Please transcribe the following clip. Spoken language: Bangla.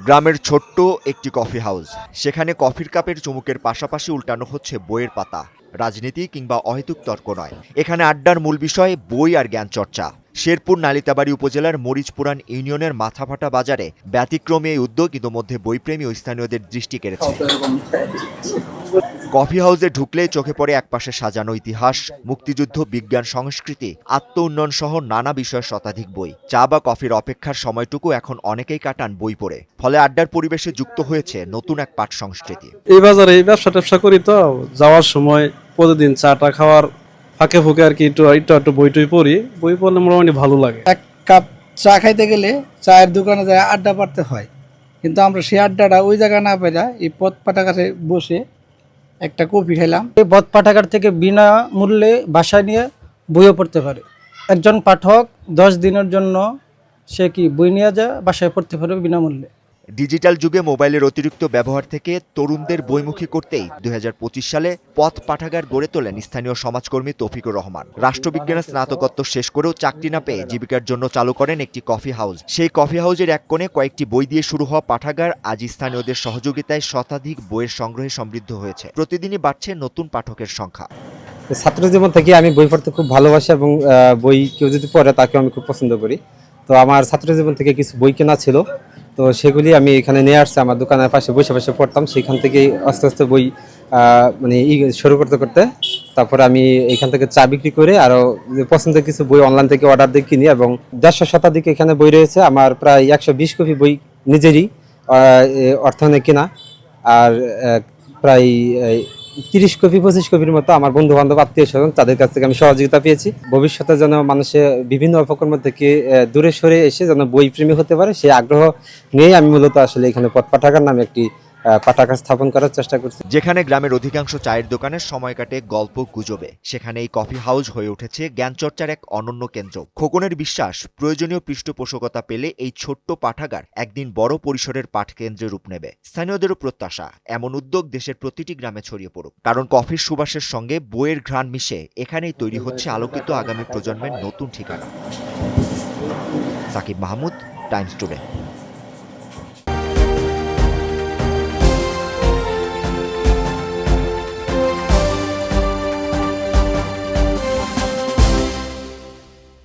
গ্রামের ছোট্ট একটি কফি হাউস, সেখানে কফির কাপের চুমুকের পাশাপাশি উল্টানো হচ্ছে বইয়ের পাতা। রাজনীতি কিংবা অহেতুক তর্ক নয়, এখানে আড্ডার মূল বিষয় বই আর জ্ঞান চর্চা। শেরপুর নালিতাবাড়ী উপজেলার মরিচপুরান ইউনিয়নের মাথাভাটা বাজারে ব্যতিক্রমী এই উদ্যোগ ইতোমধ্যে বইপ্রেমী ও স্থানীয়দের দৃষ্টি কেড়েছে। কফি হাউসে ঢুকলেই চোখে পড়ে একপাশে সাজানো ইতিহাস, মুক্তিযুদ্ধ, বিজ্ঞান, সংস্কৃতি, আত্ম উন্নয়ন সহ নানা বিষয়ের শতাধিক বই। চা বা কফির অপেক্ষার সময়টুকু এখন অনেকেই কাটান বই পড়ে। ফলে আড্ডার পরিবেশে যুক্ত হয়েছে নতুন এক পাঠ সংস্কৃতি। এই বাজারে এই ব্যবসা করি তো, যাওয়ার সময় প্রতিদিন চাটা খাওয়ার ফাঁকে ফুঁকে আর কি একটু বই টই পড়ি। বই পড়লে মোটামুটি ভালো লাগে। এক কাপ চা খাইতে গেলে চায়ের দোকানে যায় আড্ডা পাড়তে হয়, কিন্তু আমরা সেই আড্ডাটা ওই জায়গায় না পেলা এই পথ পাটা কাছে বসে একটা কফি খেলাম। এই বদ পাঠাগার থেকে বিনা মূল্যে বাসায় নিয়ে বইও পড়তে পারে। একজন পাঠক 10 দিনের জন্য সে কি বই নিয়ে যায় বাসায় পড়তে পারবে বিনামূল্যে। ডিজিটাল যুগে মোবাইলের অতিরিক্ত ব্যবহার থেকে তরুণদের বইমুখী করতেই 2025 সালে পথ পাঠাগার গড়ে তোলেন স্থানীয় সমাজকর্মী তৌফিকুর রহমান। রাষ্ট্রবিজ্ঞানের স্নাতকোত্তর শেষ করেও চাকরি না পেয়ে জীবিকার জন্য চালু করেন একটি কফি হাউস। সেই কফি হাউসের এক কোণে কয়েকটি বই দিয়ে শুরু হওয়া পাঠাগার আজ স্থানীয়দের সহযোগিতায় শতাধিক বইয়ের সংগ্রহে সমৃদ্ধ হয়েছে। প্রতিদিনই বাড়ছে নতুন পাঠকের সংখ্যা। ছাত্র জীবন থেকে আমি বই পড়তে খুব ভালোবাসি এবং বই কেউ যদি পড়ে তাকে আমি খুব পছন্দ করি। তো আমার ছাত্র জীবন থেকে কিছু বই কেনা ছিল, তো সেগুলি আমি এখানে নিয়ে আসছি। আমার দোকানের পাশে বসে বসে পড়তাম, সেখান থেকেই আস্তে আস্তে বই মানে শুরু করতে করতে তারপরে আমি এখান থেকে চা বিক্রি করে আরও পছন্দের কিছু বই অনলাইন থেকে অর্ডার দিয়ে কিনি এবং 150 শতাধিক এখানে বই রয়েছে। আমার প্রায় 120 কপি বই নিজেরই অর্থায়নে কেনা, আর প্রায় 30 কপি 25 কপির মতো আমার বন্ধু বান্ধব আত্মীয় স্বজন তাদের কাছ থেকে আমি সহযোগিতা পেয়েছি। ভবিষ্যতে যেন মানুষের বিভিন্ন অপকর্ম থেকে দূরে সরে এসে যেন বই প্রেমী হতে পারে, সেই আগ্রহ নিয়েই আমি মূলত আসলে এখানে পথ পাঠাগার নামে একটি পাঠাগার স্থাপন করার চেষ্টা করছি। যেখানে গ্রামের অধিকাংশ চায়ের দোকানের সময় কাটে গল্প গুজবে, সেখানে এই কফি হাউস হয়ে উঠেছে জ্ঞানচর্চার এক অনন্য কেন্দ্র। খোকনের বিশ্বাস, প্রয়োজনীয় পৃষ্ঠপোষকতা পেলে এই ছোট্ট পাঠাগার একদিন বড় পরিসরের পাঠকেন্দ্রে রূপ নেবে। স্থানীয়দেরও প্রত্যাশা এমন উদ্যোগ দেশের প্রতিটি গ্রামে ছড়িয়ে পড়ুক, কারণ কফির সুবাসের সঙ্গে বইয়ের ঘ্রাণ মিশে এখানেই তৈরি হচ্ছে আলোকিত আগামী প্রজন্মের নতুন ঠিকানা। Sakib Mahmud, Times today.